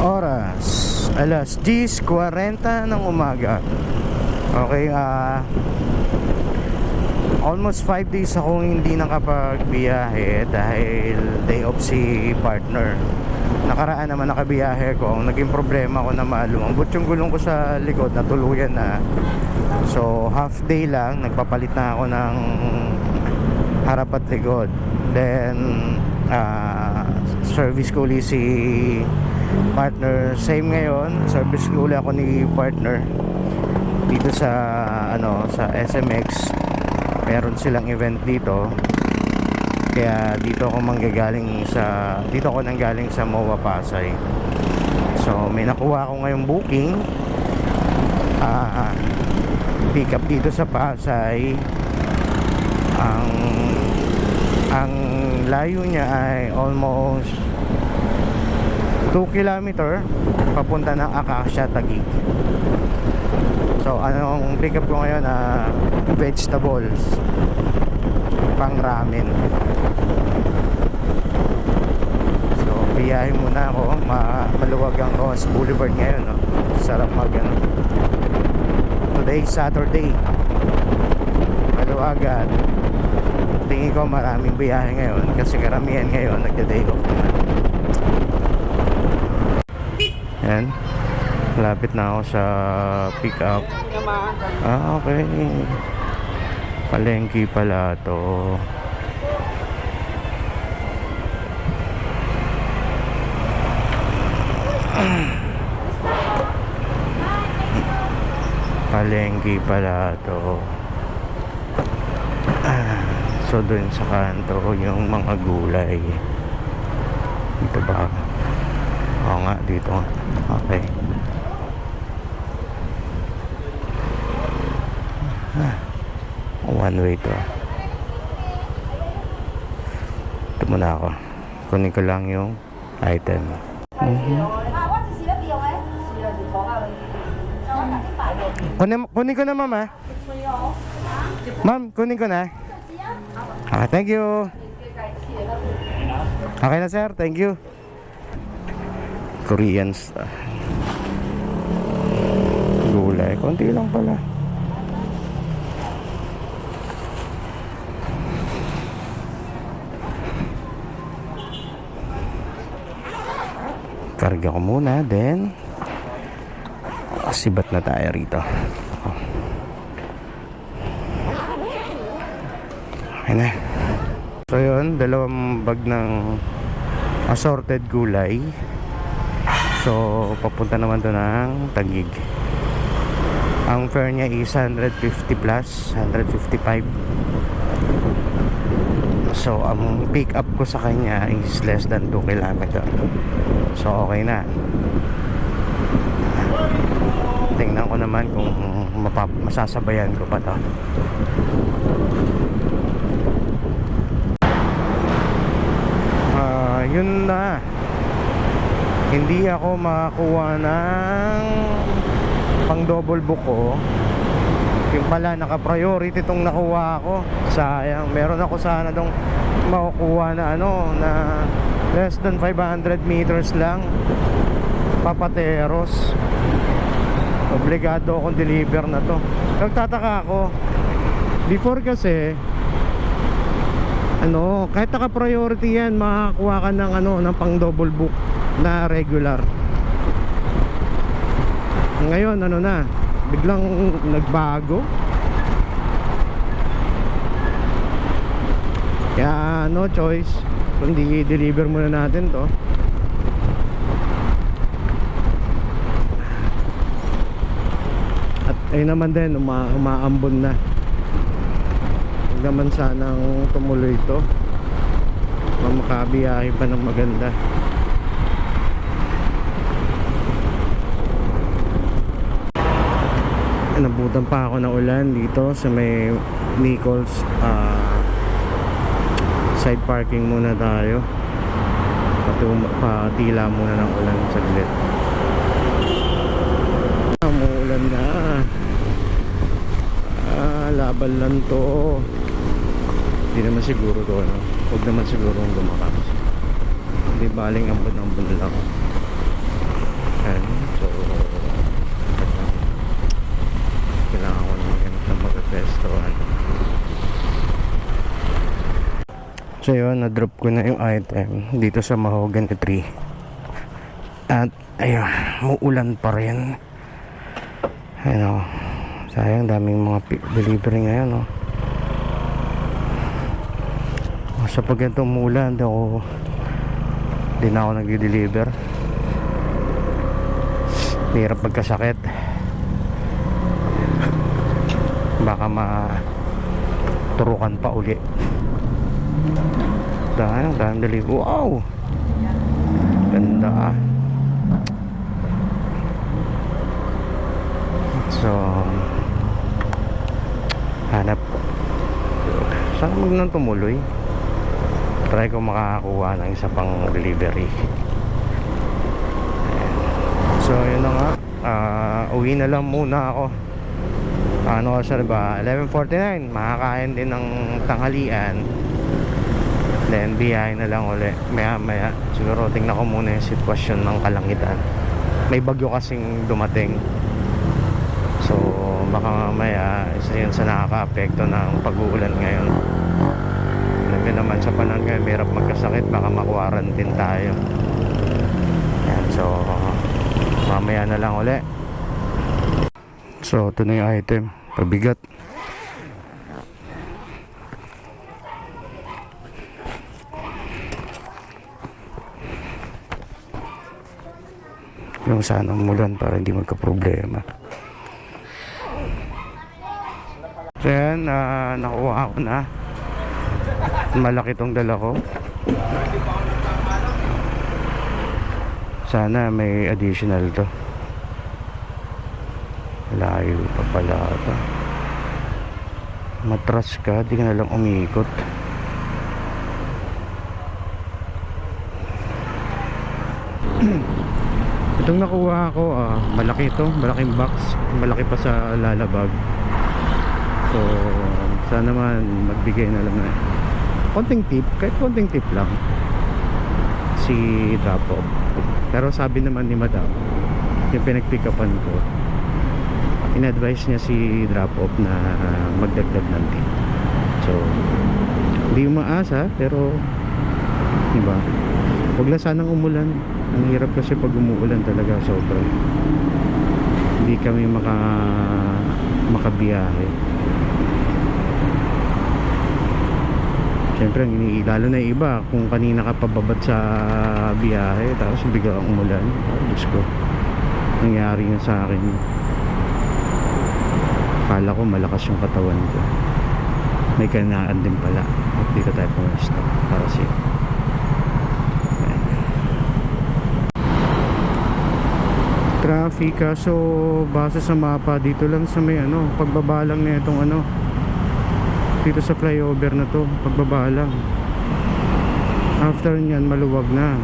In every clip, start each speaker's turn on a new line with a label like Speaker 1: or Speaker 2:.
Speaker 1: Oras alas 10:40 ng umaga. Okay, almost 5 days akong hindi nakapagbiyahe dahil day off si partner. Nakaraan naman nakabiyahe ko. Ang naging problema ko na lumambot yung gulong ko sa likod na tuluyan na. So half day lang, nagpapalit na ako ng harap at likod. Then service ko ulit si partner. Same ngayon, service ko ulit ako ni partner dito sa sa SMX. Meron silang event dito, kaya dito ako nanggaling sa MOA Pasay. So may nakuha ako ngayong booking, pick up dito sa Pasay. Ang layo niya ay almost 2 kilometer papunta ng Acacia, Taguig. So anong pick up ko ngayon, vegetables pang ramen. So biyahe muna ako. Maluwag ang Ross Boulevard ngayon, no? Sarap today Saturday, maluwagan. Tingin ko maraming biyahe ngayon kasi karamihan ngayon nagda-day off naman. Yan, lapit na ako sa pick up. Okay, palengke pala to. Palengke pala to. So dun sa kanto yung mga gulay. Dito ba? Oo nga, dito. Okay. One way to. Ito muna ako. Kunin ko lang yung item. Kunin ko na, ma'am, ha? Ma'am, kunin ko na. Thank you. Okay na, sir. Thank you. Koreans. Gulay. Konti lang pala. Karga ko muna, then sibat na tayo rito. Okay na. So yun, dalawang bag ng assorted gulay. So papunta naman to ng Taguig. Ang fare niya is 150 plus 155. So ang pick up ko sa kanya is less than 2 kilometer. So okay na. Tingnan ko naman kung masasabayan ko pa to. Yun na. Hindi ako makakuha ng pang double book ko. Yung pala naka-priority itong nakuha ko. Sayang. Meron ako sana dong makukuha na na less than 500 meters lang, Papateros. Obligado akong deliver na to. Nagtataka ako, before kasi kahit naka-priority yan, makakuha ka ng ng pang double book na regular. Ngayon na, biglang nagbago. Kaya no choice, kundi i-deliver muna natin to. At ayun naman din, umaambon na. Huwag naman sanang tumuloy to, makabiyahe pa ng maganda. Nabutan pa ako ng ulan dito sa may Nichols. Side parking muna tayo. Patila muna ng ulan saglit. Umuulan na. Laban lang to. Hindi naman siguro to, huwag naman siguro lumakas. Hindi baling ambon lang. So yun, na-drop ko na yung item dito sa mahogany tree. At ayun, muulan pa rin. Ayun, sayang, daming mga delivery ngayon, no. Sa pag ganito umulan, di na ako nag-deliver. Hirap magkasakit. Baka maturukan pa uli. Dahil delivery. Wow, ganda ah. So hanap, saan mag nang tumuloy. Try ko makakakuha ng isa pang delivery. Ayan. So yun na nga, uwi na lang muna ako. Ano kasi ba, 11:49, makakain din ng tanghalian. Then biyahe na lang uli maya maya. Siguro tingnan ko muna yung sitwasyon ng kalangitan. May bagyo kasing dumating. So baka mamaya isa yun sa nakaka-apekto ng pag-uulan ngayon. Alam mo naman sa panahon ngayon, mahirap magkasakit, baka ma-quarantine tayo. Yan, so mamaya na lang uli. So ito na yung item, pabigat. Yung sana umulan para hindi magka-problema. So yan, nakuha ko na. Malaki tong dala ko. Sana may additional to. Layo pa pala ito. Matras ka, di ka na lang umiikot. Itong nakuha ko, malaki ito, malaking box, malaki pa sa lalabag. So sana naman magbigay na lang na konting tip, kahit konting tip lang si drop off. Pero sabi naman ni madam, yung pinag-pick upan ko, in-advise niya si drop off na magdagdag ng tip. So hindi umaasa, pero diba, huwag lang sanang umulan. Ang hirap kasi pag umuulan talaga, sobrang hindi kami makabiyahe. Siyempre, lalo na yung iba, kung kanina ka pababad sa biyahe tapos biglang umulan, Diyos ko, nangyari nga sa akin. Akala ko malakas yung katawan ko, may kanaan din pala. At dito tayo pumastop para siya. Traffic, so base sa mapa dito lang sa may pagbaba lang na itong dito sa flyover na to, pagbaba lang. After nyan maluwag na.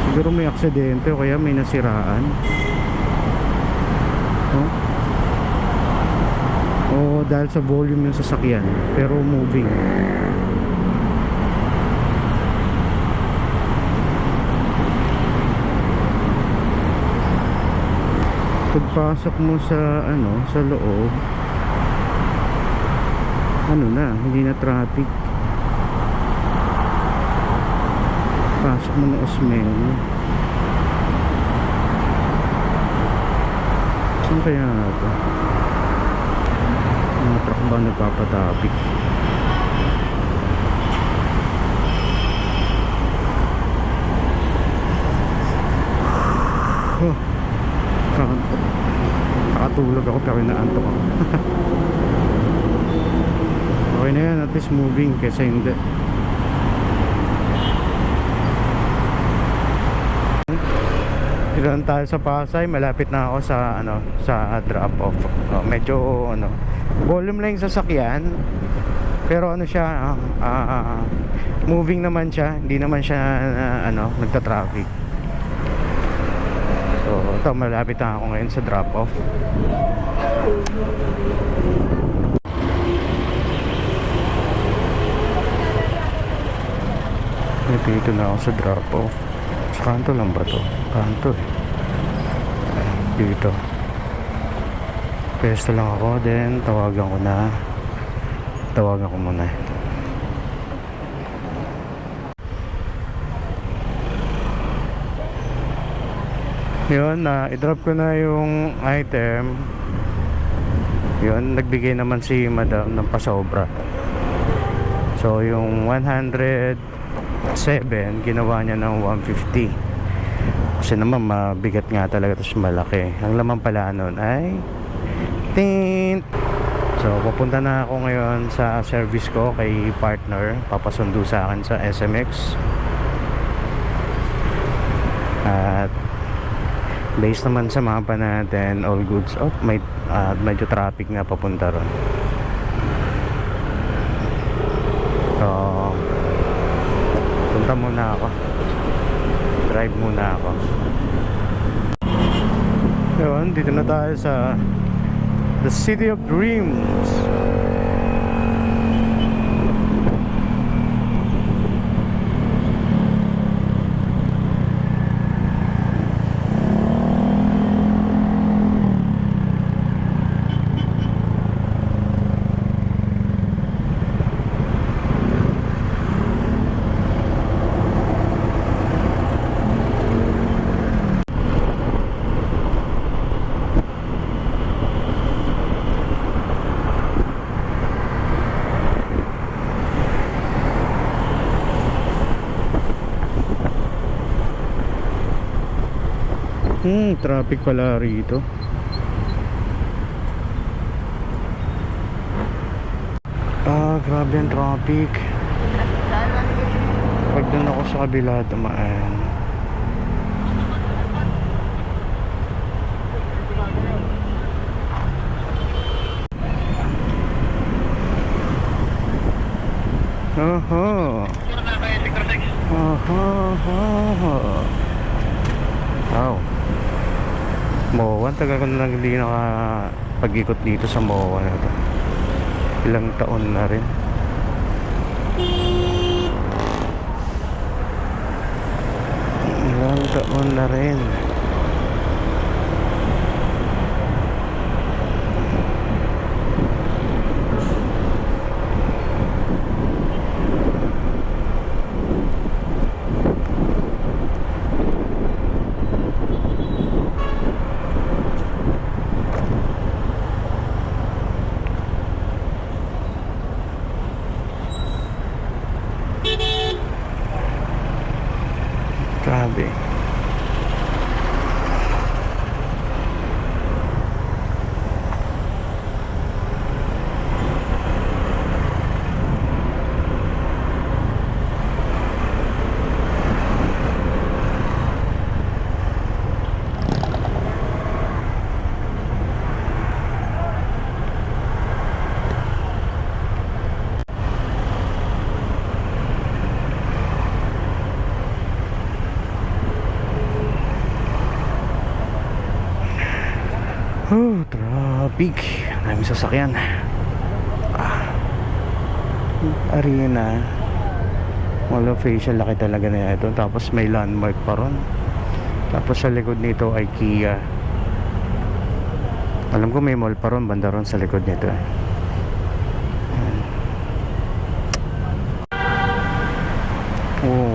Speaker 1: Siguro may aksidente o kaya may nasiraan. O dahil sa volume yung sasakyan, pero moving. Pagpasok mo sa sa loob, hindi na traffic. Pasok mo na Osmeña. Saan kaya ito? Mga truck ba nagpapatraffic? Nakatulog ako pero inaantok ako. Okay na yan, at least moving kaysa hindi. Dito tayo sa Pasay, malapit na ako sa sa drop off. Medyo volume lang yung sasakyan, pero siya, moving naman siya, hindi naman siya nagta-traffic. So ito, malapit na ako ngayon sa drop off. Dito na ako sa drop off. Sa kanto lang ba to? Kanto dito. Pesto lang ako, then tawagan ko muna. Yun, i-drop ko na yung item. Yun, nagbigay naman si madam ng pasobra. So yung 107 ginawa niya ng 150. Kasi naman mabigat nga talaga, tapos malaki. Ang laman pala nun ay tint. So pupunta na ako ngayon sa service ko kay partner. Papasundo sa akin sa SMX. At based naman sa mapa natin, all goods. Oh, may medyo traffic nga papunta ron. So punta muna ako, drive muna ako. Yun, dito na tayo sa the City of Dreams. Traffic pala rito. Grabe ang traffic. Pag doon ako sa kabila dumaan. Oho. Oho. Wow. MOA, tagal ko na hindi nakapag-ikot dito sa MOA na ito. Ilang taon na rin. Ilang taon na rin. Grabe. Traffic. Maraming sasakyan. Arena Mall of Asia, laki talaga na ito. Tapos may landmark pa ron. Tapos sa likod nito ay Kia. Alam ko may mall pa ron, banda ron sa likod nito.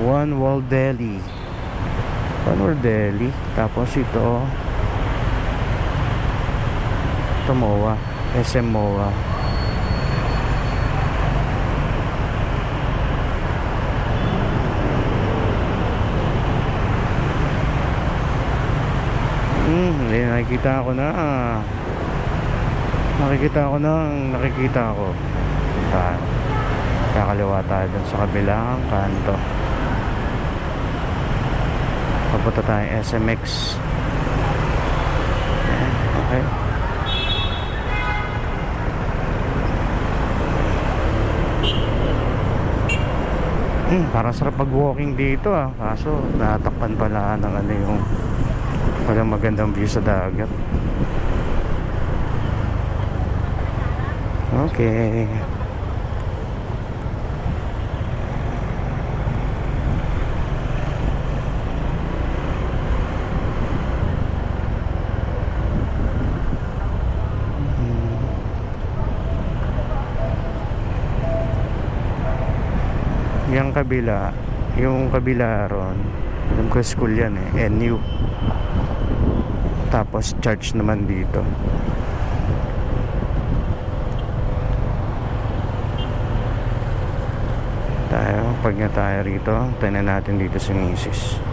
Speaker 1: One World Delhi. One World Delhi. Tapos ito MOA, SM MOA. Nakikita ko na. Nakikita ko. Kakaliwa tayo dun sa kabilang kanto. Papunta tayo SMX. Okay. Parang sarap mag-walking dito kaso natakpan pala ng yung walang magandang view sa dagat. Okay. Yung kabila ron, alam ko school yan NU. Tapos church naman dito. Tayo, pag nga tayo rito, tayo natin dito si Mrs.